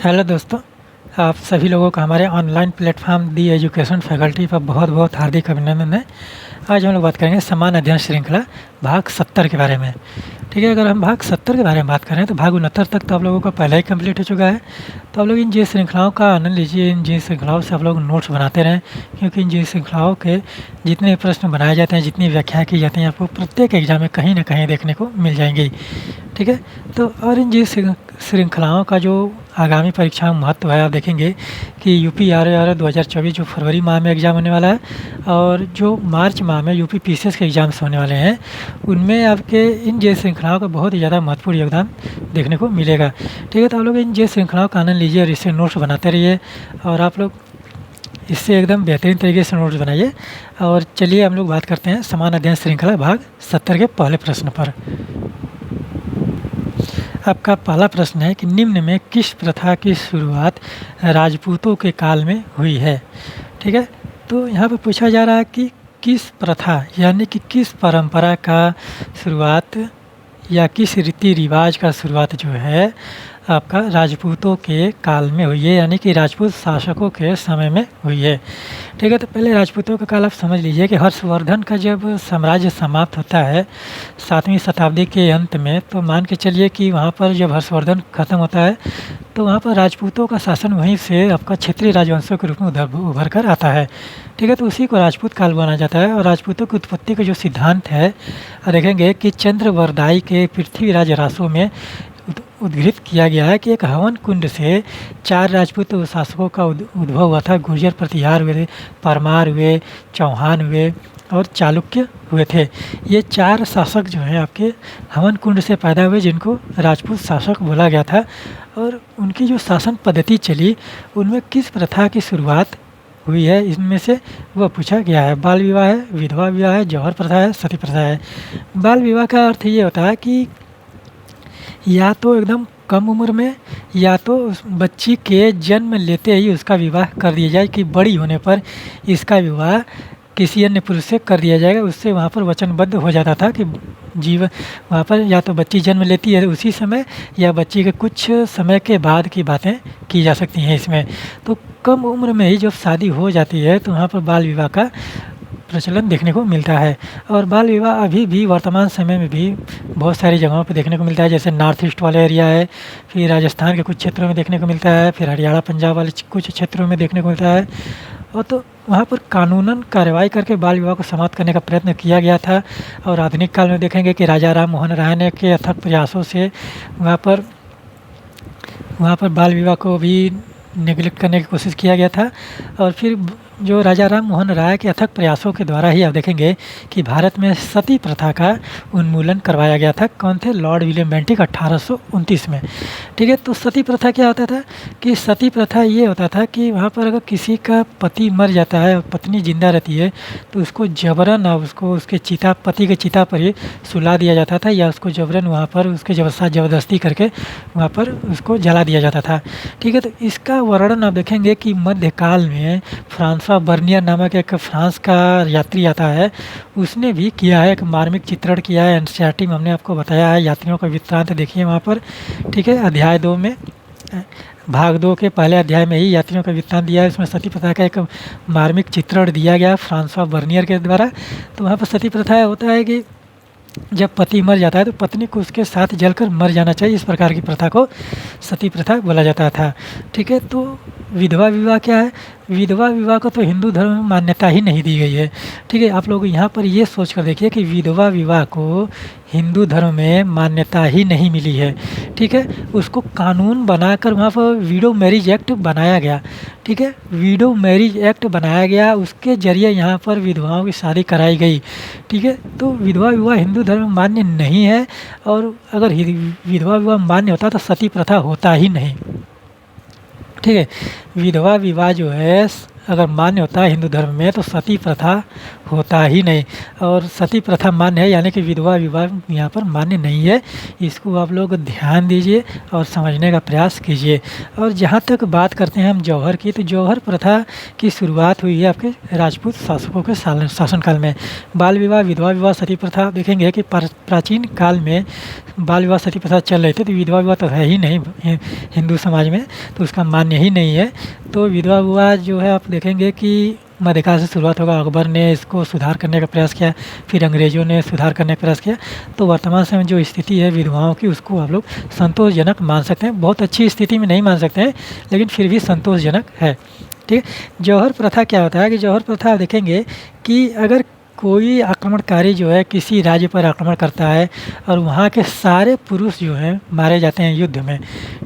Hello दोस्तों, आप सभी लोगों का हमारे ऑनलाइन प्लेटफॉर्म दी एजुकेशन फैकल्टी पर बहुत बहुत हार्दिक अभिनंदन है। आज हम लोग बात करेंगे समान अध्ययन श्रृंखला भाग 70 के बारे में। ठीक है, अगर हम भाग 70 के बारे में बात करें तो भाग 69 तक तो आप लोगों का पहले ही कंप्लीट हो चुका है। तो आप लोग इन जी श्रृंखलाओं का आनंद लीजिए, इन जी श्रृंखलाओं से आप लोग नोट्स बनाते रहें, क्योंकि इन जी श्रृंखलाओं के जितने प्रश्न बनाए जाते हैं, जितनी व्याख्याएँ की जाती हैं, आपको प्रत्येक एग्जाम में कहीं ना कहीं देखने को मिल जाएंगी। ठीक है, तो और इन जी श्रृंखलाओं का जो आगामी परीक्षा में महत्व है, आप देखेंगे कि यूपी आर 2024 जो फरवरी माह में एग्ज़ाम होने वाला है और जो मार्च माह में यूपी पीसीएस के एग्ज़ाम्स होने वाले हैं, उनमें आपके इन जे श्रृंखलाओं का बहुत ही ज़्यादा महत्वपूर्ण योगदान देखने को मिलेगा। ठीक है, तो आप लोग इन जे श्रृंखलाओं का आनंद लीजिए और इससे नोट्स बनाते रहिए और आप लोग इससे एकदम बेहतरीन तरीके से नोट्स बनाइए। और चलिए हम लोग बात करते हैं समान अध्ययन श्रृंखला भाग 70 के पहले प्रश्न पर। आपका पहला प्रश्न है कि निम्न में किस प्रथा की शुरुआत राजपूतों के काल में हुई है। ठीक है, तो यहाँ पे पूछा जा रहा है कि किस प्रथा यानी कि किस परंपरा का शुरुआत या किस रीति रिवाज का शुरुआत जो है आपका राजपूतों के काल में हुई है, यानी कि राजपूत शासकों के समय में हुई है। ठीक है, तो पहले राजपूतों का काल आप समझ लीजिए कि हर्षवर्धन का जब साम्राज्य समाप्त होता है 7वीं शताब्दी के अंत में, तो मान के चलिए कि वहाँ पर जब हर्षवर्धन ख़त्म होता है तो वहाँ पर राजपूतों का शासन वहीं से आपका क्षेत्रीय राजवंशों के रूप में उभर कर आता है। ठीक है, तो उसी को राजपूत काल माना जाता है। और राजपूतों की उत्पत्ति का जो सिद्धांत है, देखेंगे कि चंद्रवरदाई के पृथ्वीराज रासों में उद्घृत किया गया है कि एक हवन कुंड से 4 राजपूत शासकों का उद्भव हुआ था। गुर्जर प्रतिहार हुए, परमार हुए, चौहान हुए और चालुक्य हुए थे। ये 4 शासक जो हैं आपके हवन कुंड से पैदा हुए, जिनको राजपूत शासक बोला गया था। और उनकी जो शासन पद्धति चली, उनमें किस प्रथा की शुरुआत हुई है, इनमें से वह पूछा गया है। बाल विवाह है, विधवा विवाह है, जौहर प्रथा है, सती प्रथा है। बाल विवाह का अर्थ ये होता है कि या तो एकदम कम उम्र में या तो उस बच्ची के जन्म लेते ही उसका विवाह कर दिया जाए, कि बड़ी होने पर इसका विवाह किसी अन्य पुरुष से कर दिया जाएगा। उससे वहाँ पर वचनबद्ध हो जाता था कि जीवन वहाँ पर या तो बच्ची जन्म लेती है उसी समय या बच्ची के कुछ समय के बाद की बातें की जा सकती हैं इसमें। तो कम उम्र में ही जब शादी हो जाती है तो वहाँ पर बाल विवाह का प्रचलन देखने को मिलता है। और बाल विवाह अभी भी वर्तमान समय में भी बहुत सारी जगहों पे देखने को मिलता है, जैसे नॉर्थ ईस्ट वाले एरिया है, फिर राजस्थान के कुछ क्षेत्रों में देखने को मिलता है, फिर हरियाणा पंजाब वाले कुछ क्षेत्रों में देखने को मिलता है। और तो वहाँ पर कानूनन कार्रवाई करके बाल विवाह को समाप्त करने का प्रयत्न किया गया था। और आधुनिक काल में देखेंगे कि राजा राम मोहन राय ने के अथक प्रयासों से वहाँ पर बाल विवाह को भी नेगलेक्ट करने की कोशिश किया गया था। और फिर जो राजा राम मोहन राय के अथक प्रयासों के द्वारा ही आप देखेंगे कि भारत में सती प्रथा का उन्मूलन करवाया गया था। कौन थे? लॉर्ड विलियम बेंटिक 1829 में। ठीक है, तो सती प्रथा क्या होता था कि सती प्रथा ये होता था कि वहाँ पर अगर किसी का पति मर जाता है और पत्नी जिंदा रहती है तो उसको जबरन उसको उसके पति के चिता पर ही सुला दिया जाता था, या उसको जबरन वहाँ पर उसके साथ ज़बरदस्ती करके वहाँ पर उसको जला दिया जाता था। ठीक है, तो इसका वर्णन आप देखेंगे कि मध्यकाल में फ्रांसवा बर्नियर नामक एक फ्रांस का यात्री आता है, उसने भी किया है, एक मार्मिक चित्रण किया है। एनसीईआरटी में हमने आपको बताया है, यात्रियों का वृत्तांत देखिए वहाँ पर। ठीक है, अध्याय 2 में भाग 2 के पहले अध्याय में ही यात्रियों का वृत्तांत दिया है। उसमें सती प्रथा का एक मार्मिक चित्रण दिया गया फ्रांसवा बर्नियर के द्वारा। तो वहाँ पर सती प्रथा होता है कि जब पति मर जाता है तो पत्नी को उसके साथ जलकर मर जाना चाहिए। इस प्रकार की प्रथा को सती प्रथा बोला जाता था। ठीक है, तो विधवा विवाह क्या है? विधवा विवाह को तो हिंदू धर्म में मान्यता ही नहीं दी गई है। ठीक है, आप लोग यहाँ पर ये सोच कर देखिए कि विधवा विवाह को हिंदू धर्म में मान्यता ही नहीं मिली है। ठीक है, उसको कानून बनाकर वहाँ पर विडो मैरिज एक्ट बनाया गया। ठीक है, विडो मैरिज एक्ट बनाया गया, उसके जरिए यहाँ पर विधवाओं की शादी कराई गई। ठीक है, तो विधवा विवाह हिंदू धर्म में मान्य नहीं है, और अगर विधवा विवाह मान्य होता तो सती प्रथा होता ही नहीं। ठीक है, विधवा विवाह जो है अगर मान्य होता है हिंदू धर्म में तो सती प्रथा होता ही नहीं, और सती प्रथा मान्य है यानी कि विधवा विवाह यहाँ पर मान्य नहीं है। इसको आप लोग ध्यान दीजिए और समझने का प्रयास कीजिए। और जहाँ तक बात करते हैं हम जौहर की, तो जौहर प्रथा की शुरुआत हुई है आपके राजपूत शासकों के शासनकाल में। बाल विवाह, विधवा विवाह, सती प्रथा देखेंगे कि प्राचीन काल में बाल विवाह सती प्रथा चल रही थी, तो विधवा विवाह तो है ही नहीं हिंदू समाज में, तो उसका मान्य ही नहीं है। तो विधवा विवाह जो है आप देखेंगे कि मध्यकाल से शुरुआत होगा। अकबर ने इसको सुधार करने का प्रयास किया, फिर अंग्रेज़ों ने सुधार करने का प्रयास किया। तो वर्तमान समय में जो स्थिति है विधवाओं की, उसको आप लोग संतोषजनक मान सकते हैं। बहुत अच्छी स्थिति में नहीं मान सकते हैं, लेकिन फिर भी संतोषजनक है। ठीक है। जौहर प्रथा क्या होता है कि जौहर प्रथा आप देखेंगे कि अगर कोई आक्रमणकारी जो है किसी राज्य पर आक्रमण करता है और वहाँ के सारे पुरुष जो हैं मारे जाते हैं युद्ध में,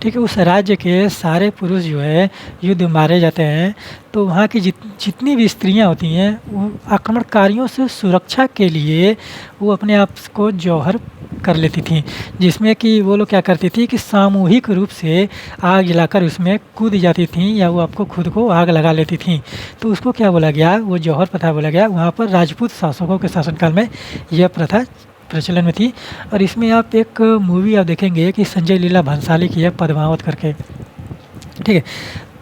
ठीक है, उस राज्य के सारे पुरुष जो है युद्ध मारे जाते हैं, तो वहाँ की जितनी भी स्त्रियाँ होती हैं वो आक्रमणकारियों से सुरक्षा के लिए वो अपने आप को जौहर कर लेती थीं, जिसमें कि वो लोग क्या करती थी कि सामूहिक रूप से आग जलाकर उसमें कूद जाती थीं या वो आपको खुद को आग लगा लेती थीं। तो उसको क्या बोला गया, वो जौहर प्रथा बोला गया। वहाँ पर राजपूत शासकों के शासनकाल में यह प्रथा प्रचलन में थी। और इसमें आप एक मूवी आप देखेंगे कि संजय लीला भंसाली की है, पद्मावत करके। ठीक है,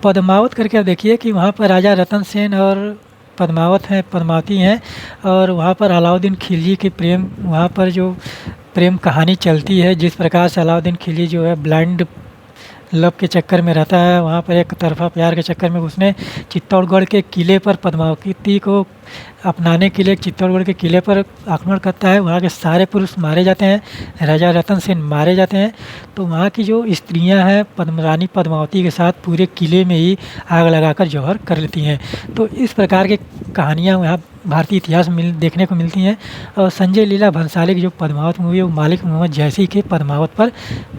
पद्मावत करके आप देखिए कि वहाँ पर राजा रतन सेन और पद्मावत हैं, पद्मावती हैं, और वहाँ पर अलाउद्दीन खिलजी की प्रेम, वहाँ पर जो प्रेम कहानी चलती है, जिस प्रकार से अलाउद्दीन खिलजी जो है ब्लाइंड लव के चक्कर में रहता है, वहाँ पर एक तरफा प्यार के चक्कर में उसने चित्तौड़गढ़ के किले पर पद्मावती को अपनाने के लिए चित्तौड़गढ़ के किले पर आक्रमण करता है। वहाँ के सारे पुरुष मारे जाते हैं, राजा रतन सेन मारे जाते हैं। तो वहाँ की जो स्त्रियाँ हैं रानी पद्मावती के साथ पूरे किले में ही आग लगाकर जौहर कर लेती हैं। तो इस प्रकार की कहानियाँ यहाँ भारतीय इतिहास में देखने को मिलती हैं। और संजय लीला भंसाली की जो पद्मावत मूवी है वो मालिक मोहम्मद जैसी के पद्मावत पर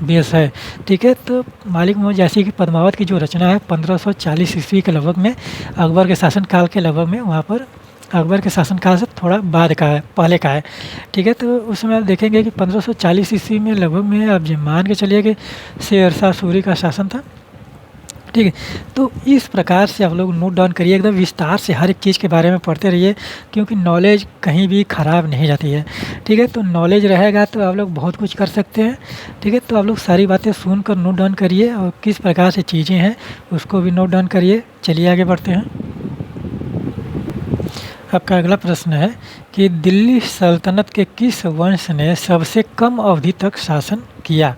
बेस है। ठीक है, तो मालिक मोहम्मद जैसी की पद्मावत की जो रचना है 1540 ईस्वी के लगभग में, अकबर के शासनकाल के लगभग में, वहाँ पर अकबर के शासनकाल से थोड़ा बाद का है, पहले का है। ठीक है, तो उसमें आप देखेंगे कि 1540 ईस्वी में लगभग में आप मान के चलिए कि शेरशाह सूरी का शासन था। ठीक है, तो इस प्रकार से आप लोग नोट डाउन करिए, एकदम विस्तार से हर एक चीज़ के बारे में पढ़ते रहिए, क्योंकि नॉलेज कहीं भी ख़राब नहीं जाती है। ठीक है, तो नॉलेज रहेगा तो आप लोग बहुत कुछ कर सकते हैं। ठीक है, तो आप लोग सारी बातें सुनकर नोट डाउन करिए और किस प्रकार से चीज़ें हैं उसको भी नोट डाउन करिए। चलिए आगे बढ़ते हैं। आपका अगला प्रश्न है कि दिल्ली सल्तनत के किस वंश ने सबसे कम अवधि तक शासन किया।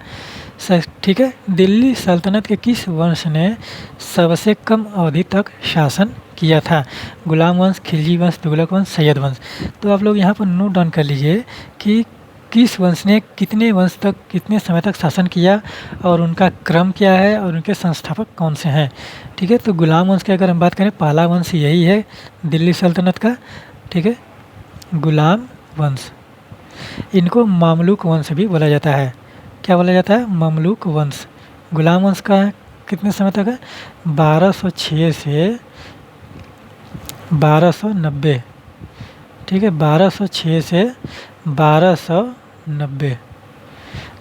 ठीक है, दिल्ली सल्तनत के किस वंश ने सबसे कम अवधि तक शासन किया था। गुलाम वंश, खिलजी वंश, तुगलक वंश, सैयद वंश। तो आप लोग यहाँ पर नोट डाउन कर लीजिए कि किस वंश ने कितने वंश तक कितने समय तक शासन किया और उनका क्रम क्या है और उनके संस्थापक कौन से हैं। ठीक है, तो गुलाम वंश की अगर हम बात करें, पहला वंश यही है दिल्ली सल्तनत का। ठीक है, गुलाम वंश। इनको मामलुक वंश भी बोला जाता है। क्या बोला जाता है? ममलूक वंश। गुलाम वंश का कितने समय तक है? 1206 से 1290। ठीक है, 1206 से 1290।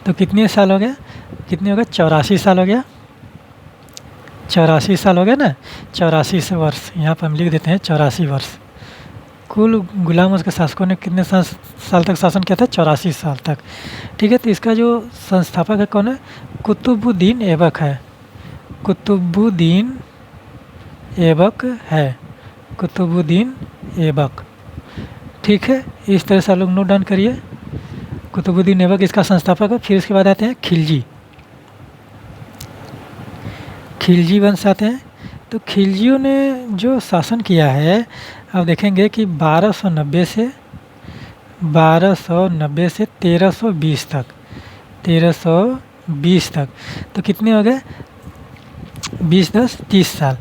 तो कितने साल हो गया? कितने हो गए? 84 साल हो गया। 84 साल हो गया ना, 84 वर्ष यहाँ पर हम लिख देते हैं 84 वर्ष। कुल गुलाम वंश के शासकों ने कितने साल तक शासन किया था? 84 साल तक। ठीक है, तो इसका जो संस्थापक है कौन है? कुतुबुद्दीन ऐबक है। कुतुबुद्दीन ऐबक है। कुतुबुद्दीन ऐबक। ठीक है, इस तरह से आप लोग नोट डाउन करिए। कुतुबुद्दीन ऐबक इसका संस्थापक है। फिर उसके बाद आते हैं खिलजी। खिलजी वंश आते हैं। तो खिलजियों ने जो शासन किया है, आप देखेंगे कि 1290 से 1320 तक। 1320 तक। तो कितने हो गए? 20 10 30 साल।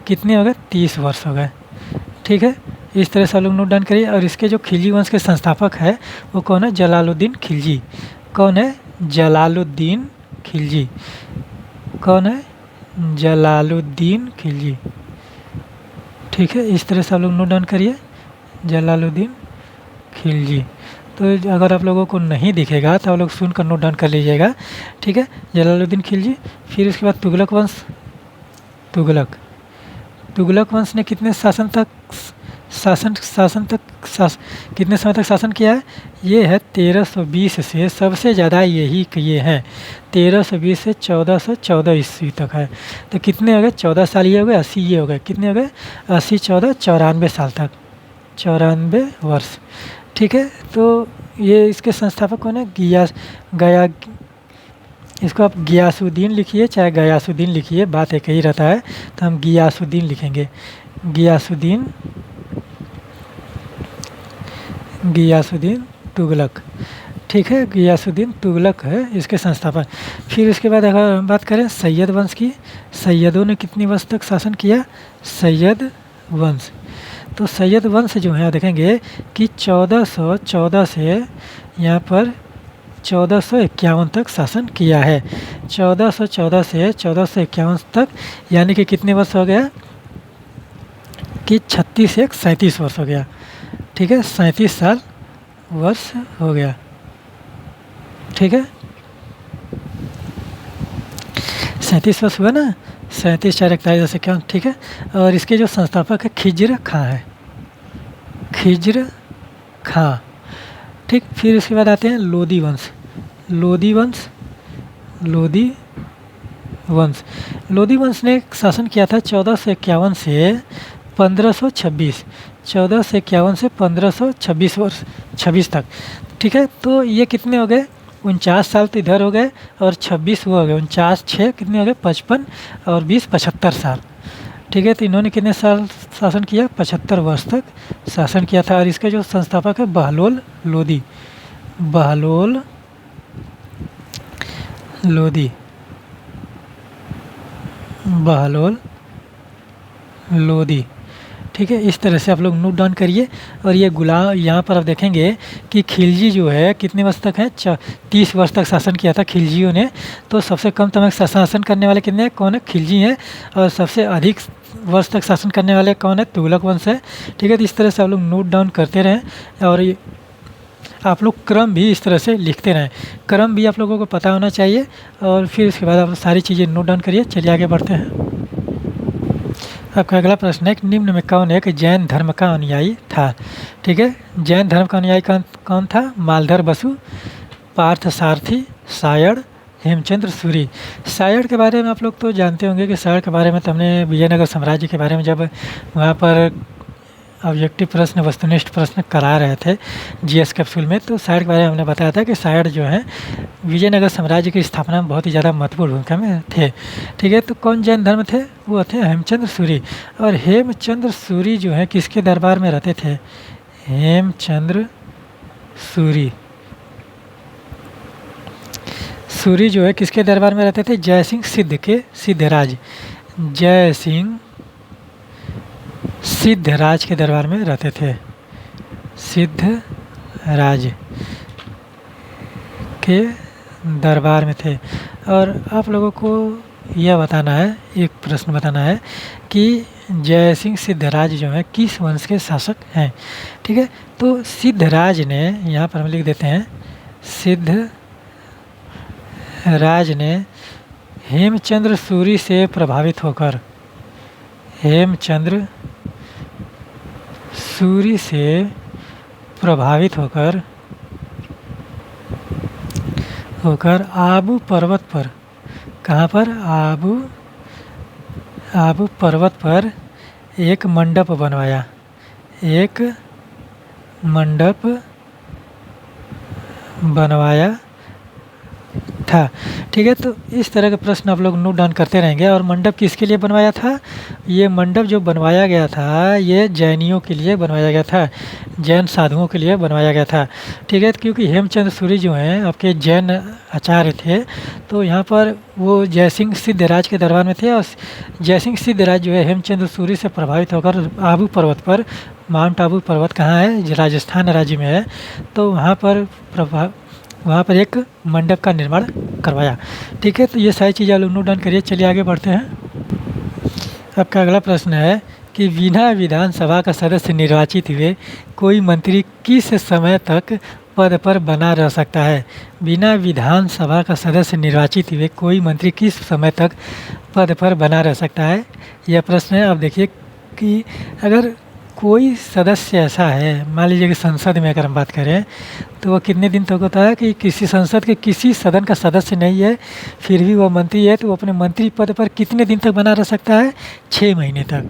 कितने हो गए? 30 वर्ष हो गए। ठीक है, इस तरह से आप लोग नोट डाउन करिए। और इसके जो खिलजी वंश के संस्थापक है वो कौन है? जलालुद्दीन खिलजी। कौन है? जलालुद्दीन खिलजी। कौन है? जलालुद्दीन खिलजी। ठीक है, इस तरह से आप लोग नोट डाउन करिए, जलालुद्दीन खिलजी। तो अगर आप लोगों को नहीं दिखेगा तो आप लोग सुनकर नोट डाउन कर लीजिएगा। ठीक है, जलालुद्दीन खिलजी। फिर उसके बाद तुगलक वंश। तुगलक। तुगलक वंश ने कितने शासन तक कितने समय तक शासन किया है? ये है 1320 से, सबसे ज़्यादा यही किए हैं। 1320 से 1414 ईस्वी तक है। तो कितने हो गए? 14 साल ये हो गए, 80 ये हो गए, कितने हो गए? 80 14 94 साल तक, 94 वर्ष। ठीक है, तो ये इसके संस्थापक कौन है? गया इसको आप गियासुद्दीन लिखिए चाहे गयासुद्दीन लिखिए, बात एक ही रहता है, तो हम गियासुद्दीन लिखेंगे। गियासुद्दीन तुगलक। ठीक है, गियासुद्दीन तुगलक है इसके संस्थापक। फिर उसके बाद अगर हम बात करें सैयद वंश की, सैयदों ने कितनी वर्ष तक शासन किया? सैयद वंश। तो सैयद वंश जो है देखेंगे कि 1414 से यहाँ पर 1451 तक शासन किया है। 1414 से 1451 तक, यानी कि कितने वर्ष हो गया? कि 36 से 37 वर्ष हो गया। ठीक है, 37 साल वर्ष हो गया। ठीक है, 37 वर्ष हुआ ना, 37 4 41 से क्या? ठीक है, और इसके जो संस्थापक है खिज्र खां है, खिज्र खां। ठीक, फिर उसके बाद आते हैं लोदी वंश। लोदी वंश ने शासन किया था 1451 से 1526, 1451 से 1526 वर्ष, 26 तक। ठीक है, तो ये कितने हो गए? 49 साल तो इधर हो गए और 26 वो हो गए, 49 6 कितने हो गए? 55 और 20 75 साल। ठीक है, तो इन्होंने कितने साल शासन किया? 75 वर्ष तक शासन किया था। और इसके जो संस्थापक है बहलोल लोदी, बहलोल लोदी। ठीक है, इस तरह से आप लोग नोट डाउन करिए। और ये गुलाम, यहाँ पर आप देखेंगे कि खिलजी जो है कितने वर्ष तक है? 30 वर्ष तक शासन किया था खिलजियों ने। तो सबसे कम समय शासन करने वाले कितने? कौन है? खिलजी हैं। और सबसे अधिक वर्ष तक शासन करने वाले कौन है? तुगलक वंश है। ठीक है, तो इस तरह से आप लोग नोट डाउन करते रहें और आप लोग क्रम भी इस तरह से लिखते रहें। क्रम भी आप लोगों को पता होना चाहिए। और फिर उसके बाद आप सारी चीज़ें नोट डाउन करिए। चलिए आगे बढ़ते हैं। आपका अगला प्रश्न है कि निम्न में कौन एक जैन धर्म का अनुयायी था? ठीक है, जैन धर्म का अनुयायी कौन था? मालधर बसु, पार्थसारथी, सायण, हेमचंद्र सूरी। सायण के बारे में आप लोग तो जानते होंगे कि सायण के बारे में तो हमने विजयनगर साम्राज्य के बारे में जब वहाँ पर ऑब्जेक्टिव प्रश्न, वस्तुनिष्ठ प्रश्न करा रहे थे जीएस कैप्सूल में, तो सायण के बारे में हमने बताया था कि सायण जो है विजयनगर साम्राज्य की स्थापना में बहुत ही ज़्यादा महत्वपूर्ण भूमिका में थे। ठीक है, तो कौन जैन धर्म थे? वो थे हेमचंद्र सूरी। और हेमचंद्र सूरी जो है किसके दरबार में रहते थे? हेमचंद्र सूरी जो है किसके दरबार में रहते थे? जयसिंह सिद्ध के सिद्धराज, जयसिंह सिद्धराज के दरबार में रहते थे, सिद्धराज के दरबार में थे। और आप लोगों को यह बताना है, एक प्रश्न बताना है कि जयसिंह सिद्धराज जो है किस वंश के शासक हैं? ठीक है, तो सिद्धराज ने, यहाँ पर हम लिख देते हैं, सिद्धराज ने हेमचंद्र सूरी से प्रभावित होकर, हेमचंद्र सूरी से प्रभावित होकर आबू पर्वत पर, कहाँ पर? आबू पर्वत पर एक मंडप बनवाया, एक मंडप बनवाया था। ठीक है, तो इस तरह के प्रश्न आप लोग नोट डाउन करते रहेंगे। और मंडप किसके लिए बनवाया था? ये मंडप जो बनवाया गया था ये जैनियों के लिए बनवाया गया था, जैन साधुओं के लिए बनवाया गया था। ठीक है, क्योंकि हेमचंद्र सूरी जो हैं आपके जैन आचार्य थे, तो यहाँ पर वो जयसिंह सिद्धराज के दरबार में थे। और जयसिंह सिद्धराज जो है हेमचंद्र सूरी से प्रभावित होकर आबू पर्वत पर, माउंट आबू पर्वत कहाँ है? राजस्थान राज्य में है। तो वहाँ पर एक मंडप का निर्माण करवाया। ठीक है, तो ये सारी चीज़ें आप लोग नोट डाउन करिए। चलिए आगे बढ़ते हैं। आपका अगला प्रश्न है कि बिना विधानसभा का सदस्य निर्वाचित हुए कोई मंत्री किस समय तक पद पर बना रह सकता है? बिना विधानसभा का सदस्य निर्वाचित हुए कोई मंत्री किस समय तक पद पर बना रह सकता है? यह प्रश्न है। अब देखिए कि अगर कोई सदस्य ऐसा है, मान लीजिए कि संसद में अगर हम बात करें, तो वो कितने दिन तक होता है कि किसी संसद के किसी सदन का सदस्य नहीं है, फिर भी वो मंत्री है, तो वो अपने मंत्री पद पर कितने दिन तक बना रह सकता है? 6 महीने तक।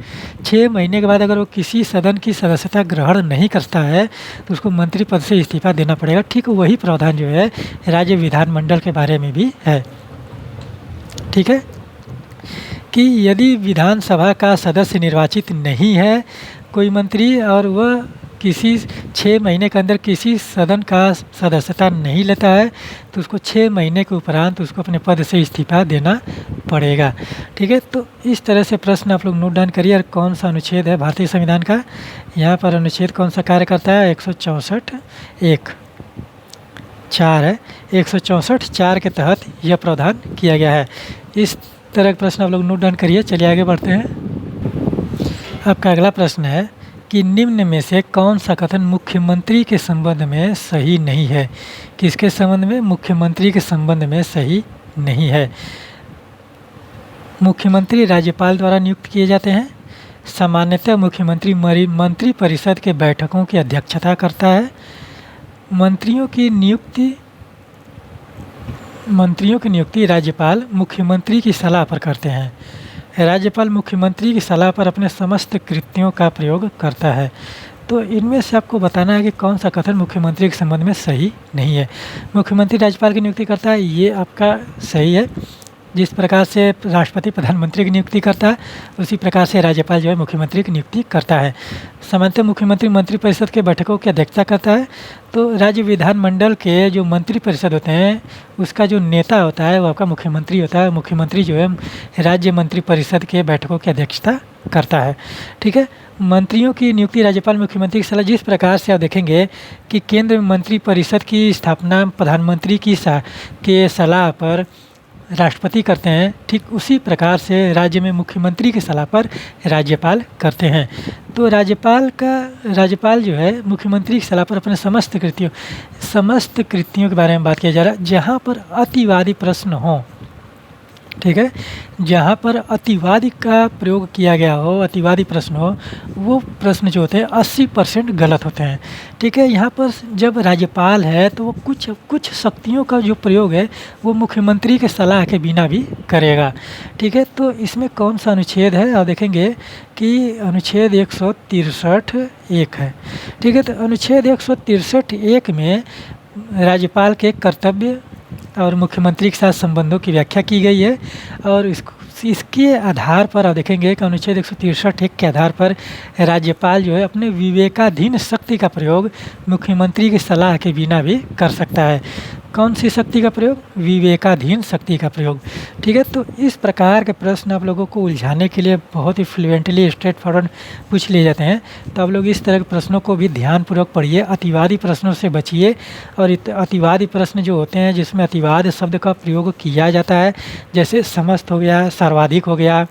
6 महीने के बाद अगर वो किसी सदन की सदस्यता ग्रहण नहीं करता है, तो उसको मंत्री पद से इस्तीफा देना पड़ेगा। ठीक वही प्रावधान जो है राज्य विधानमंडल के बारे में भी है। ठीक है, कि यदि विधानसभा का सदस्य निर्वाचित नहीं है कोई मंत्री, और वह किसी 6 महीने के अंदर किसी सदन का सदस्यता नहीं लेता है, तो उसको 6 महीने के उपरांत उसको अपने पद से इस्तीफा देना पड़ेगा। ठीक है, तो इस तरह से प्रश्न आप लोग नोट डाउन करिए। और कौन सा अनुच्छेद है भारतीय संविधान का? यहाँ पर अनुच्छेद कौन सा कार्य करता है? 164(1)(4) है। 164(4) के तहत यह प्रावधान किया गया है। इस तरह के प्रश्न आप लोग नोट डाउन करिए। चलिए आगे बढ़ते हैं। आपका अगला प्रश्न है कि निम्न में से कौन सा कथन मुख्यमंत्री के संबंध में सही नहीं है? किसके संबंध में? मुख्यमंत्री के संबंध में सही नहीं है। मुख्यमंत्री राज्यपाल द्वारा नियुक्त किए जाते हैं। सामान्यतः मुख्यमंत्री मंत्री परिषद के बैठकों की अध्यक्षता करता है। मंत्रियों की नियुक्ति राज्यपाल मुख्यमंत्री की सलाह पर करते हैं। राज्यपाल मुख्यमंत्री की सलाह पर अपने समस्त कृत्यों का प्रयोग करता है। तो इनमें से आपको बताना है कि कौन सा कथन मुख्यमंत्री के संबंध में सही नहीं है। मुख्यमंत्री राज्यपाल की नियुक्ति करता है, ये आपका सही है। जिस प्रकार से राष्ट्रपति प्रधानमंत्री की नियुक्ति करता है, उसी प्रकार से राज्यपाल जो है मुख्यमंत्री की नियुक्ति करता है। सामान्यतः मुख्यमंत्री मंत्रिपरिषद के बैठकों की अध्यक्षता करता है। तो राज्य विधानमंडल के जो मंत्रिपरिषद होते हैं, उसका जो नेता होता है वो आपका मुख्यमंत्री होता है। मुख्यमंत्री जो है राज्य मंत्रिपरिषद के बैठकों की अध्यक्षता करता है। ठीक है, मंत्रियों की नियुक्ति राज्यपाल मुख्यमंत्री की सलाह, जिस प्रकार से आप देखेंगे कि केंद्र मंत्रिपरिषद की स्थापना प्रधानमंत्री की के सलाह पर राष्ट्रपति करते हैं, ठीक उसी प्रकार से राज्य में मुख्यमंत्री की सलाह पर राज्यपाल करते हैं। तो राज्यपाल जो है मुख्यमंत्री की सलाह पर अपने समस्त कृतियों के बारे में बात किया जा रहा है। जहाँ पर अतिवादी प्रश्न हो, ठीक है, जहाँ पर अतिवादी का प्रयोग किया गया हो, अतिवादी प्रश्न हो, वो प्रश्न जो होते हैं 80% गलत होते हैं। ठीक है, यहाँ पर जब राज्यपाल है तो वो कुछ शक्तियों का जो प्रयोग है वो मुख्यमंत्री के सलाह के बिना भी करेगा। ठीक है, तो इसमें कौन सा अनुच्छेद है? आप देखेंगे कि अनुच्छेद 163(1) है। ठीक है, तो अनुच्छेद 163(1) में राज्यपाल के कर्तव्य और मुख्यमंत्री के साथ संबंधों की व्याख्या की गई है। और इसके आधार पर आप देखेंगे कि अनुच्छेद 163(1) के आधार पर राज्यपाल जो है अपने विवेकाधीन शक्ति का प्रयोग मुख्यमंत्री की सलाह के बिना भी कर सकता है। कौन सी शक्ति का प्रयोग? विवेकाधीन शक्ति का प्रयोग। ठीक है, तो इस प्रकार के प्रश्न आप लोगों को उलझाने के लिए बहुत ही फ्लुएंटली स्ट्रेट फॉरवर्ड पूछ लिए जाते हैं। तो आप लोग इस तरह के प्रश्नों को भी ध्यानपूर्वक पढ़िए, अतिवादी प्रश्नों से बचिए। और अतिवादी प्रश्न जो होते हैं जिसमें अतिवाद शब्द का प्रयोग किया जाता है, जैसे समस्त हो गया, सर्वाधिक हो गया,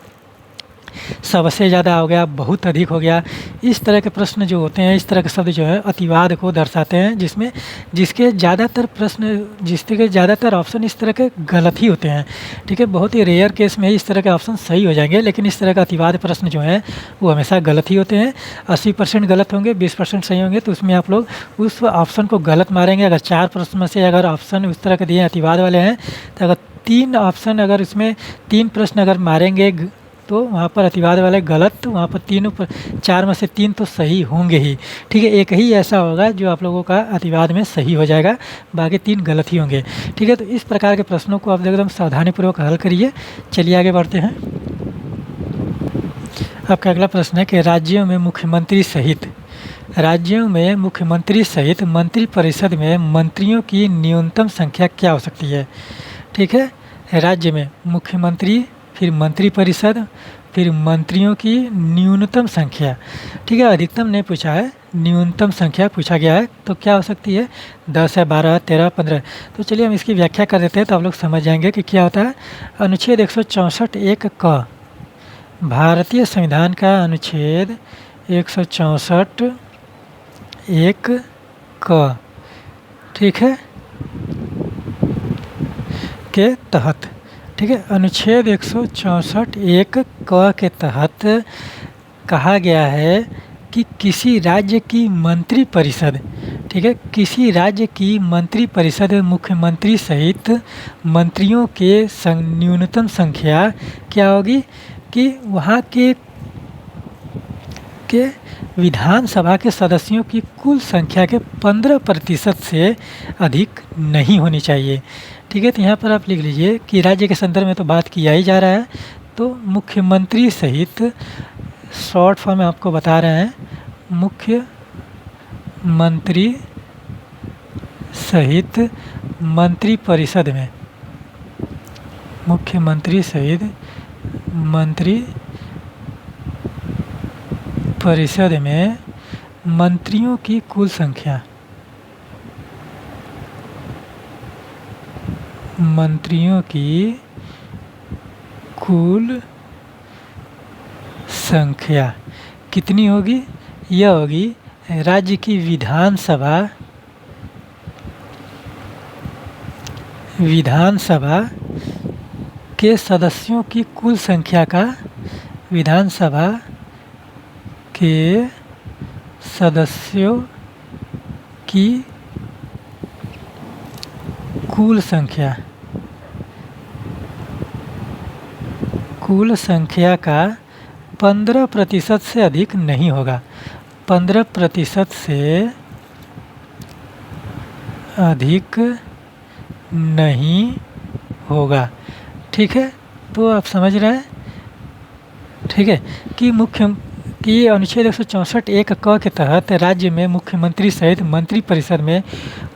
सबसे ज़्यादा हो गया, बहुत अधिक हो गया, इस तरह के प्रश्न जो होते हैं, इस तरह के शब्द जो है अतिवाद को दर्शाते हैं, जिसके ज़्यादातर ऑप्शन इस तरह के गलत ही होते हैं। ठीक है, बहुत ही रेयर केस में इस तरह के ऑप्शन सही हो जाएंगे, लेकिन इस तरह का अतिवाद प्रश्न जो है वो हमेशा गलत ही होते हैं। 80% गलत होंगे, 20% सही होंगे। तो उसमें आप लोग उस ऑप्शन को गलत मारेंगे। अगर 4 प्रश्न में से अगर ऑप्शन उस तरह के दिए अतिवाद वाले हैं, तो अगर 3 ऑप्शन अगर इसमें 3 प्रश्न अगर मारेंगे तो वहाँ पर अतिवाद वाले गलत, तो वहाँ पर 4 में से 3 तो सही होंगे ही। ठीक है, एक ही ऐसा होगा जो आप लोगों का अतिवाद में सही हो जाएगा, बाकी 3 गलत ही होंगे। ठीक है, तो इस प्रकार के प्रश्नों को आप एकदम सावधानीपूर्वक हल करिए। चलिए आगे बढ़ते हैं। आपका अगला प्रश्न है कि राज्यों में मुख्यमंत्री सहित मंत्रिपरिषद में मंत्रियों की न्यूनतम संख्या क्या हो सकती है? ठीक है, राज्य में मुख्यमंत्री, फिर मंत्रिपरिषद, फिर मंत्रियों की न्यूनतम संख्या। ठीक है, अधिकतम नहीं पूछा है, न्यूनतम संख्या पूछा गया है। तो क्या हो सकती है? 10 है, 12, 13, 15। तो चलिए हम इसकी व्याख्या कर देते हैं, तो आप लोग समझ जाएंगे कि क्या होता है। अनुच्छेद 164(1) क, भारतीय संविधान का अनुच्छेद 164(1) क, ठीक है, के तहत, ठीक है, अनुच्छेद 164(1) क के तहत कहा गया है कि किसी राज्य की मंत्रिपरिषद, ठीक है, किसी राज्य की मंत्रिपरिषद मुख्यमंत्री सहित मंत्रियों के न्यूनतम संख्या क्या होगी कि वहाँ के विधानसभा के सदस्यों की कुल संख्या के 15% से अधिक नहीं होनी चाहिए। ठीक है, तो यहाँ पर आप लिख लीजिए कि राज्य के संदर्भ में तो बात किया ही जा रहा है, तो मुख्यमंत्री सहित, शॉर्ट फॉर्म में आपको बता रहे हैं, मुख्यमंत्री सहित मंत्रिपरिषद में, मुख्यमंत्री सहित मंत्री परिषद में मंत्रियों की कुल संख्या, मंत्रियों की कुल संख्या कितनी होगी? यह होगी राज्य की विधानसभा के सदस्यों की कुल संख्या का, विधानसभा के सदस्यों की कुल संख्या का 15% से अधिक नहीं होगा, 15% से अधिक नहीं होगा। ठीक है, तो आप समझ रहे हैं, ठीक है, कि अनुच्छेद 164(1) क के तहत राज्य में मुख्यमंत्री सहित मंत्रिपरिषद में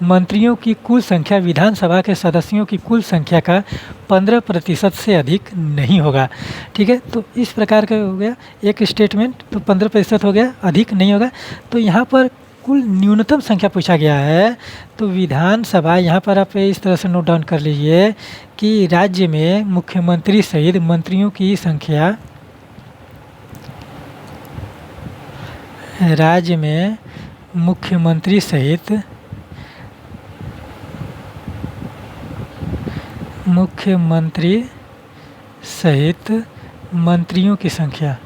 मंत्रियों की कुल संख्या विधानसभा के सदस्यों की कुल संख्या का 15% से अधिक नहीं होगा। ठीक है, तो इस प्रकार का हो गया एक स्टेटमेंट, तो 15% हो गया, अधिक नहीं होगा। तो यहाँ पर कुल न्यूनतम संख्या पूछा गया है, तो विधानसभा, यहाँ पर आप इस तरह से नोट डाउन कर लीजिए कि राज्य में मुख्यमंत्री सहित मंत्रियों की संख्या, राज्य में मुख्यमंत्री सहित मंत्रियों की संख्या,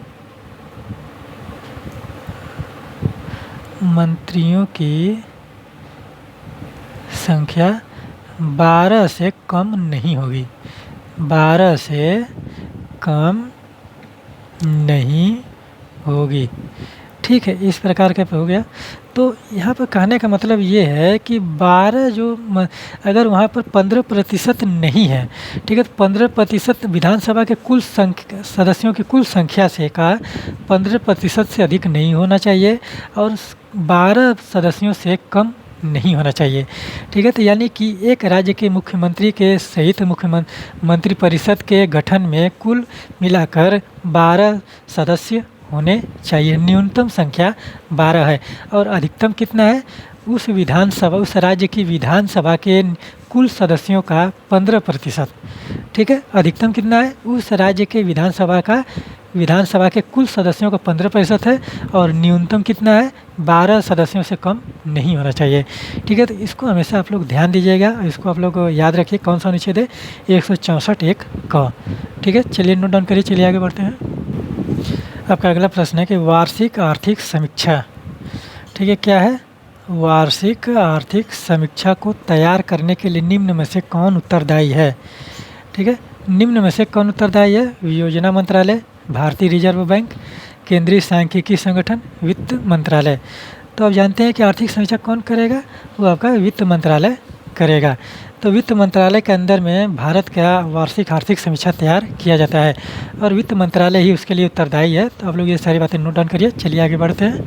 मंत्रियों की संख्या 12 से कम नहीं होगी, 12 से कम नहीं होगी। ठीक है, इस प्रकार का हो गया। तो यहाँ पर कहने का मतलब ये है कि 12 अगर वहाँ पर 15% नहीं है, ठीक है, तो 15% विधानसभा के कुल सदस्यों की कुल संख्या से का 15% से अधिक नहीं होना चाहिए और 12 सदस्यों से कम नहीं होना चाहिए। ठीक है, तो यानी कि एक राज्य के मुख्यमंत्री के सहित मंत्रिपरिषद के गठन में कुल मिलाकर 12 सदस्य होने चाहिए, न्यूनतम संख्या 12 है और अधिकतम कितना है? उस राज्य की विधानसभा के कुल सदस्यों का 15%। ठीक है, अधिकतम कितना है? उस राज्य के विधानसभा के कुल सदस्यों का 15% है और न्यूनतम कितना है? 12 सदस्यों से कम नहीं होना चाहिए। ठीक है, तो इसको हमेशा आप लोग ध्यान दीजिएगा, इसको आप लोग याद रखिए। कौन सा अनुच्छेद है? 164(1) क। ठीक है, चलिए नोट डाउन करिए, चलिए आगे बढ़ते हैं। आपका अगला प्रश्न है कि वार्षिक आर्थिक समीक्षा, ठीक है, क्या है? वार्षिक आर्थिक समीक्षा को तैयार करने के लिए निम्न में से कौन उत्तरदायी है? ठीक है, निम्न में से कौन उत्तरदायी है? योजना मंत्रालय, भारतीय रिजर्व बैंक, केंद्रीय सांख्यिकी संगठन, वित्त मंत्रालय। तो आप जानते हैं कि आर्थिक समीक्षा कौन करेगा? वो आपका वित्त मंत्रालय करेगा। तो वित्त मंत्रालय के अंदर में भारत का वार्षिक आर्थिक समीक्षा तैयार किया जाता है और वित्त मंत्रालय ही उसके लिए उत्तरदायी है। तो आप लोग ये सारी बातें नोट डाउन करिए, चलिए आगे बढ़ते हैं।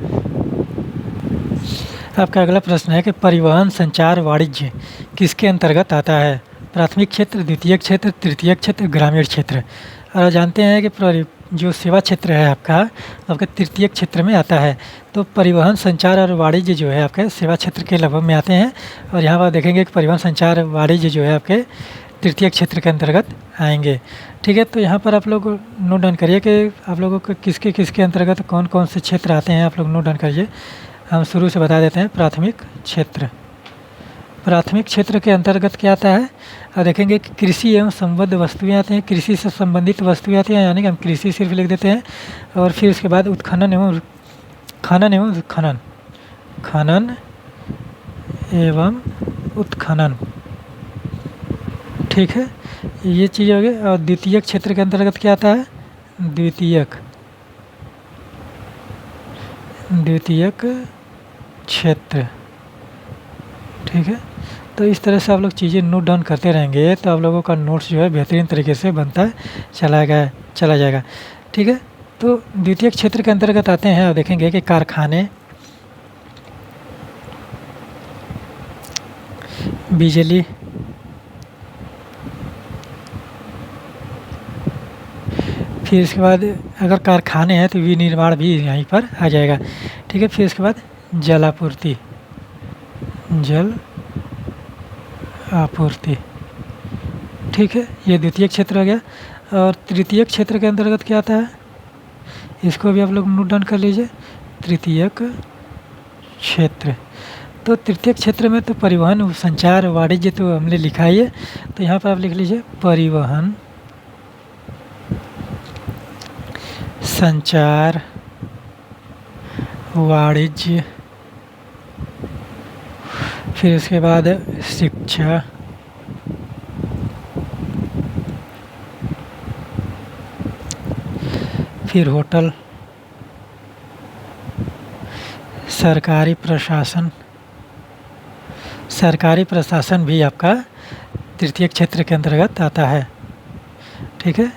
आपका अगला प्रश्न है कि परिवहन, संचार, वाणिज्य किसके अंतर्गत आता है? प्राथमिक क्षेत्र, द्वितीयक क्षेत्र, तृतीयक क्षेत्र, ग्रामीण क्षेत्र। और जानते हैं कि जो सेवा क्षेत्र है आपका तृतीयक क्षेत्र में आता है। तो परिवहन, संचार और वाणिज्य जो है आपके सेवा क्षेत्र के लगभग में आते हैं और यहाँ पर देखेंगे कि परिवहन, संचार, वाणिज्य जो है आपके तृतीयक क्षेत्र के अंतर्गत आएंगे। ठीक है, तो यहाँ पर आप लोग नोट डाउन करिए कि आप लोगों को किसके अंतर्गत कौन कौन से क्षेत्र आते हैं, आप लोग नोट डाउन करिए। हम शुरू से बता देते हैं। प्राथमिक क्षेत्र, प्राथमिक क्षेत्र के अंतर्गत क्या आता है, और देखेंगे कि कृषि एवं संबद्ध वस्तुएं आते हैं, कृषि से संबंधित वस्तुएं आती हैं, यानी कि हम कृषि सिर्फ लिख देते हैं। और फिर उसके बाद उत्खनन एवं उत्खनन, खनन एवं उत्खनन, ठीक है, ये चीज़ हो गई। और द्वितीयक क्षेत्र के अंतर्गत क्या आता है, द्वितीयक क्षेत्र, ठीक है। तो इस तरह से आप लोग चीज़ें नोट डाउन करते रहेंगे तो आप लोगों का नोट्स जो है बेहतरीन तरीके से बनता चला जाएगा, ठीक है। तो द्वितीय क्षेत्र के अंतर्गत आते हैं और देखेंगे कि कारखाने, बिजली, फिर इसके बाद अगर कारखाने हैं तो विनिर्माण भी यहीं पर आ जाएगा, ठीक है। फिर इसके बाद जल आपूर्ति, ठीक है, ये द्वितीय क्षेत्र हो गया। और तृतीय क्षेत्र के अंतर्गत क्या आता है, इसको भी आप लोग नोट डाउन कर लीजिए, तृतीय क्षेत्र। तो तृतीय क्षेत्र में तो परिवहन, संचार, वाणिज्य तो हमने लिखा ही है, तो यहाँ पर आप लिख लीजिए परिवहन, संचार, वाणिज्य, फिर उसके बाद शिक्षा, फिर होटल, सरकारी प्रशासन भी आपका तृतीय क्षेत्र के अंतर्गत आता है, ठीक है,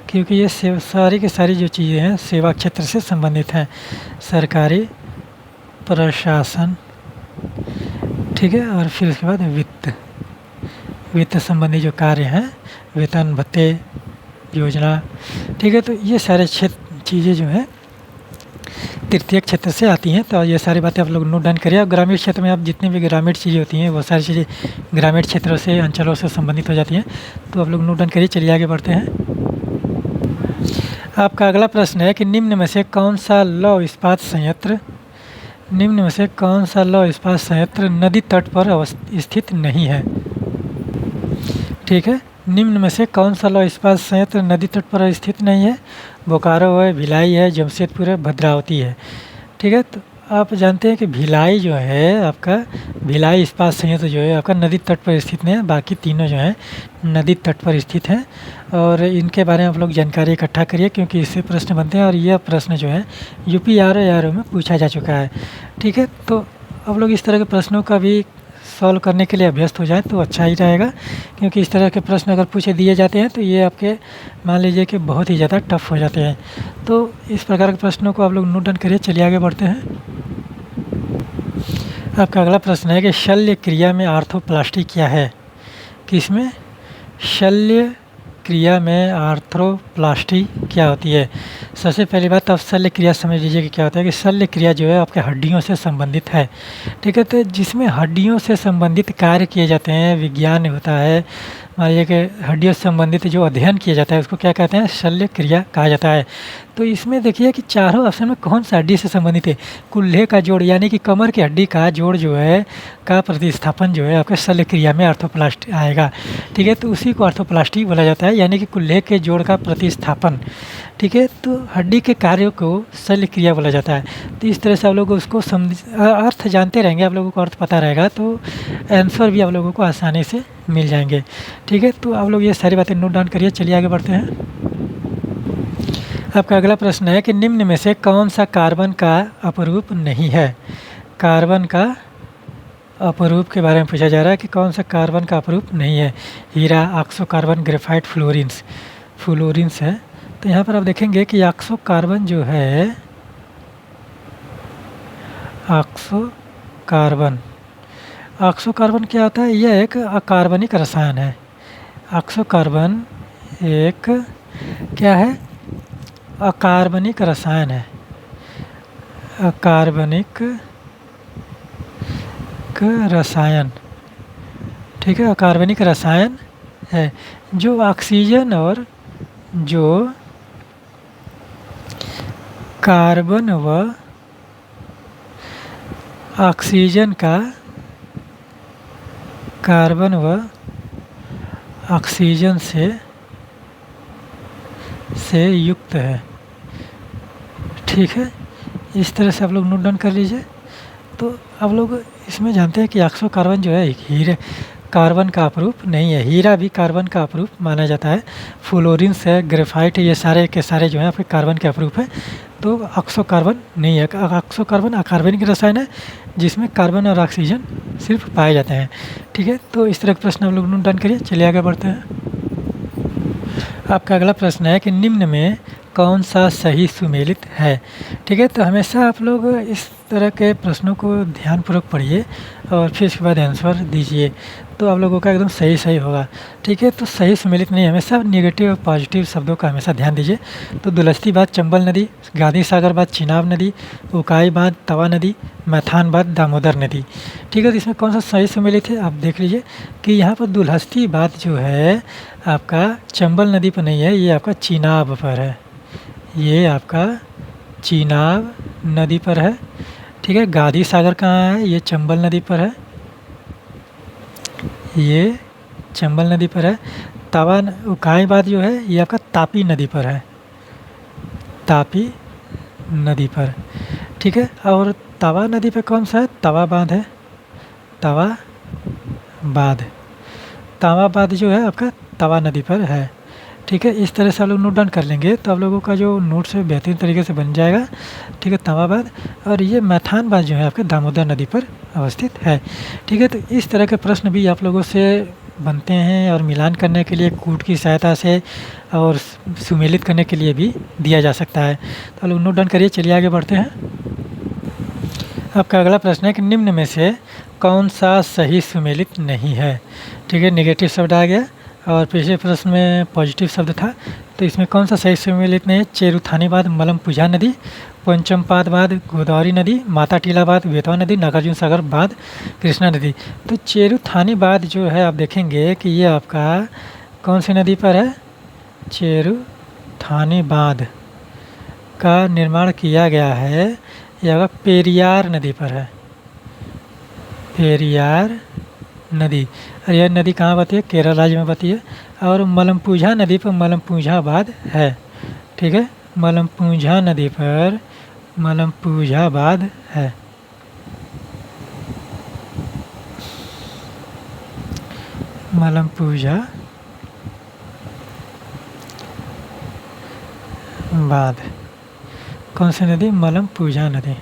क्योंकि ये सारी की सारी जो चीज़ें हैं सेवा क्षेत्र से संबंधित हैं। सरकारी प्रशासन, ठीक है। और फिर उसके बाद वित्त संबंधी जो कार्य हैं, वेतन भत्ते योजना, ठीक है। तो ये सारे चीज़ें जो हैं तृतीय क्षेत्र से आती हैं। तो ये सारी बातें आप लोग नोट डाउन करिए। और ग्रामीण क्षेत्र में आप जितनी भी ग्रामीण चीज़ें होती हैं वो सारी चीज़ें ग्रामीण क्षेत्रों से, अंचलों से संबंधित हो जाती हैं, तो आप लोग नोट डाउन करिए। चलिए आगे बढ़ते हैं। आपका अगला प्रश्न है कि निम्न में से कौन सा लौह इस्पात संयंत्र नदी तट पर स्थित नहीं है, ठीक है। निम्न में से कौन सा लौह इस्पात संयंत्र नदी तट पर स्थित नहीं है, बोकारो है, भिलाई है, जमशेदपुर है, भद्रावती है, ठीक है। तो आप जानते हैं कि भिलाई जो है आपका, भिलाई इस्पात संयंत्र जो है आपका नदी तट पर स्थित नहीं है, बाकी तीनों जो हैं नदी तट पर स्थित हैं। और इनके बारे में आप लोग जानकारी इकट्ठा करिए, क्योंकि इससे प्रश्न बनते हैं और यह प्रश्न जो है यूपी आरओ में पूछा जा चुका है, ठीक है। तो आप लोग इस तरह के प्रश्नों का भी सॉल्व करने के लिए अभ्यस्त हो जाए तो अच्छा ही रहेगा, क्योंकि इस तरह के प्रश्न अगर पूछे दिए जाते हैं तो ये आपके मान लीजिए कि बहुत ही ज़्यादा टफ हो जाते हैं। तो इस प्रकार के प्रश्नों को आप लोग नोट डाउन करिए। चलिए आगे बढ़ते हैं। आपका अगला प्रश्न है कि शल्य क्रिया में आर्थ्रोप्लास्टी क्या है, किसमें शल्य क्रिया में आर्थ्रोप्लास्टी क्या होती है। सबसे पहली बात आप शल्य क्रिया समझ लीजिए कि क्या होता है कि शल्य क्रिया जो है आपके हड्डियों से संबंधित है, ठीक है। तो जिसमें हड्डियों से संबंधित कार्य किए जाते हैं, विज्ञान होता है, मान लीजिए कि हड्डियों से संबंधित जो अध्ययन किया जाता है उसको क्या कहते हैं, शल्य क्रिया कहा जाता है। तो इसमें देखिए कि चारों ऑप्शन में कौन सा हड्डी से संबंधित है, कुल्हे का जोड़ यानी कि कमर की हड्डी का जोड़ जो है का प्रतिस्थापन जो है आपके शल्य क्रिया में आर्थ्रोप्लास्टी आएगा, ठीक है। तो उसी को आर्थ्रोप्लास्टी बोला जाता है, यानी कि कुल्हे के जोड़ का प्रतिस्थापन, ठीक है। तो हड्डी के कार्यों को शल्य क्रिया बोला जाता है। तो इस तरह से आप लोग उसको अर्थ जानते रहेंगे, आप लोगों को अर्थ पता रहेगा तो आंसर भी आप लोगों को आसानी से मिल जाएंगे, ठीक है। तो आप लोग ये सारी बातें नोट डाउन करिए। चलिए आगे बढ़ते हैं। आपका अगला प्रश्न है कि निम्न में से कौन सा कार्बन का अपरूप नहीं है। कार्बन का अपरूप के बारे में पूछा जा रहा है कि कौन सा कार्बन का अपरूप नहीं है। हीरा, ऑक्सो कार्बन, ग्रेफाइट, फ्लोरिन्स है। तो यहाँ पर आप देखेंगे कि ऑक्सो कार्बन जो है, ऑक्सो कार्बन क्या होता है, यह एक अकार्बनिक रसायन है। ऑक्सो कार्बन एक क्या है, अकार्बनिक रसायन है, अकार्बनिक रसायन, ठीक है, अकार्बनिक रसायन है जो ऑक्सीजन और जो कार्बन व ऑक्सीजन का कार्बन व ऑक्सीजन से युक्त है। ठीक है, इस तरह से आप लोग नोट डाउन कर लीजिए। तो आप लोग इसमें जानते हैं कि ऑक्सो कार्बन जो है हीरे कार्बन का अपरूप नहीं है, हीरा भी कार्बन का अपरूप माना जाता है। फ्लोरीन्स है, ग्रेफाइट है, ये सारे के सारे जो है आपके कार्बन के अपरूप है। तो ऑक्सो कार्बन नहीं है। ऑक्सो कार्बन अकार्बनिक रसायन है जिसमें कार्बन और ऑक्सीजन सिर्फ पाए जाते हैं। ठीक है, तो इस तरह का प्रश्न आप लोग नोट डाउन करिए। चलिए आगे बढ़ते हैं। आपका अगला प्रश्न है कि निम्न में कौन सा सही सुमेलित है। ठीक है, तो हमेशा आप लोग इस तरह के प्रश्नों को ध्यानपूर्वक पढ़िए और फिर इसके बाद आंसर दीजिए, तो आप लोगों का एकदम सही सही होगा। ठीक है, तो सही सुमेलित नहीं, हमेशा नेगेटिव और पॉजिटिव शब्दों का हमेशा ध्यान दीजिए। तो दुलस्ती बांध चंबल नदी, गांधी सागर बांध चिनाब नदी, उकाई बांध तवा नदी, मैथान बांध दामोदर नदी। ठीक है, तो इसमें कौन सा सही सुमेलित है आप देख लीजिए कि यहाँ पर दुलहस्ती बांध जो है आपका चंबल नदी पर नहीं है, ये आपका चिनाब पर है। ये आपका चिनाब नदी पर है। ठीक है, गांधी सागर कहाँ है, ये चंबल नदी पर है, ये चंबल नदी पर है। तवा उकाई बांध जो है ये आपका तापी नदी पर है, तापी नदी पर। ठीक है, और तवा नदी पे कौन सा है, तवा बांध है, तवा बांध। तवा बांध जो है आपका तवा नदी पर है। ठीक है, इस तरह से आप लोग नोट डाउन कर लेंगे तो आप लोगों का जो नोट्स है बेहतरीन तरीके से बन जाएगा। ठीक है, तवा बांध और ये मैथान बांध जो है आपके दामोदर नदी पर अवस्थित है। ठीक है, तो इस तरह के प्रश्न भी आप लोगों से बनते हैं और मिलान करने के लिए कूट की सहायता से और सुमेलित करने के लिए भी दिया जा सकता है। तो आप लोग नोट डाउन करिए। चलिए आगे बढ़ते हैं। आपका अगला प्रश्न है कि निम्न में से कौन सा सही सुमेलित नहीं है। ठीक है, नेगेटिव शब्द आ गया और पिछले प्रश्न में पॉजिटिव शब्द था, तो इसमें कौन सा सही सुमेलित नहीं है। चेरुथानी बांध मलमपुझा नदी, पंचमपाद बांध गोदावरी नदी, माता टीला बांध बेतवा नदी, नागार्जुन सागर बांध कृष्णा नदी। तो चेरुथानी बांध जो है आप देखेंगे कि ये आपका कौन सी नदी पर है, चेरुथानी बांध का निर्माण किया गया है, यह आपका पेरियार नदी पर है, पेरियार नदी। और यह नदी कहाँ बहती है, केरल राज्य में बहती है। और मलमपुझा नदी पर मलमपुझा बांध है। ठीक है, मलमपुझा नदी पर मलमपुझा बांध है। मलमपुझा बांध कौन सी नदी, मलमपुझा नदी।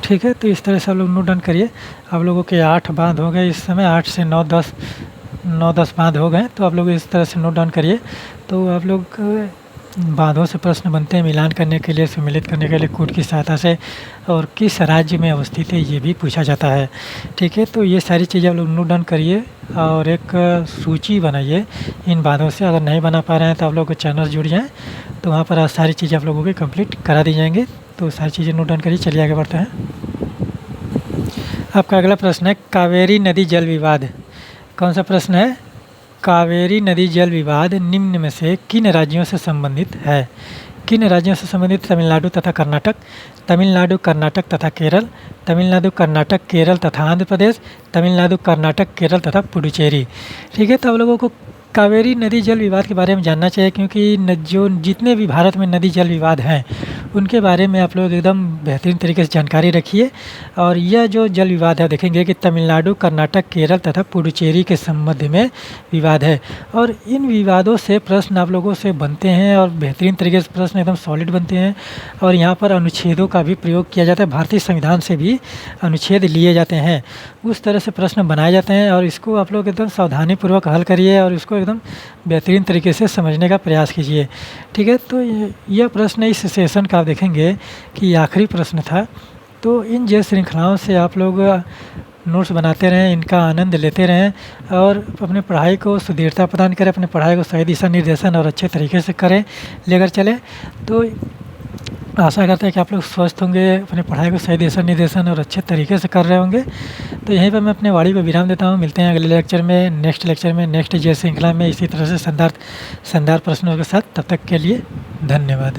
ठीक है, तो इस तरह से आप लोग नोट डाउन करिए। आप लोगों के 8 बांध हो गए इस समय, 8 से 9-10 बांध हो गए। तो आप लोग इस तरह से नोट डाउन करिए। तो आप लोग बांधों से प्रश्न बनते हैं मिलान करने के लिए, सुमेलित करने के लिए कूट की सहायता से, और किस राज्य में अवस्थित है ये भी पूछा जाता है। ठीक है, तो ये सारी चीज़ें आप लोग नोट डाउन करिए और एक सूची बनाइए इन बांधों से। अगर नहीं बना पा रहे हैं तो आप लोग को चैनल जुड़ जाएँ, तो वहाँ पर सारी चीज़ें आप लोगों की कंप्लीट करा दी जाएंगी। तो सारी चीज़ें नोट डाउन करिए। चलिए आगे बढ़ते हैं। आपका अगला प्रश्न है कावेरी नदी जल विवाद। कौन सा प्रश्न है, कावेरी नदी जल विवाद निम्न में से किन राज्यों से संबंधित है। किन राज्यों से संबंधित, तमिलनाडु तथा कर्नाटक, तमिलनाडु कर्नाटक तथा केरल, तमिलनाडु कर्नाटक केरल तथा आंध्र प्रदेश, तमिलनाडु कर्नाटक केरल तथा पुडुचेरी। ठीक है, तो आप लोगों को कावेरी नदी जल विवाद के बारे में जानना चाहिए, क्योंकि जो जितने भी भारत में नदी जल विवाद हैं उनके बारे में आप लोग एकदम बेहतरीन तरीके से जानकारी रखिए। और यह जो जल विवाद है देखेंगे कि तमिलनाडु कर्नाटक केरल तथा पुडुचेरी के संबंध में विवाद है, और इन विवादों से प्रश्न आप लोगों से बनते हैं और बेहतरीन तरीके से प्रश्न एकदम सॉलिड बनते हैं। और यहाँ पर अनुच्छेदों का भी प्रयोग किया जाता है, भारतीय संविधान से भी अनुच्छेद लिए जाते हैं, उस तरह से प्रश्न बनाए जाते हैं। और इसको आप लोग एकदम सावधानीपूर्वक हल करिए और इसको एकदम बेहतरीन तरीके से समझने का प्रयास कीजिए। ठीक है, तो यह प्रश्न इस सेशन का आप देखेंगे कि आखिरी प्रश्न था। तो इन जैसे श्रृंखलाओं से आप लोग नोट्स बनाते रहें, इनका आनंद लेते रहें और अपने पढ़ाई को सुदृढ़ता प्रदान करें, अपने पढ़ाई को सही दिशा निर्देशन और अच्छे तरीके से करें, लेकर चलें। तो आशा करते हैं कि आप लोग स्वस्थ होंगे, अपने पढ़ाई को सही दिशा निर्देशन और अच्छे तरीके से कर रहे होंगे। तो यहीं पर मैं अपने वाणी को विराम देता हूँ। मिलते हैं अगले लेक्चर में, नेक्स्ट लेक्चर में, नेक्स्ट जय श्रृंखला में इसी तरह से शानदार प्रश्नों के साथ। तब तक के लिए धन्यवाद।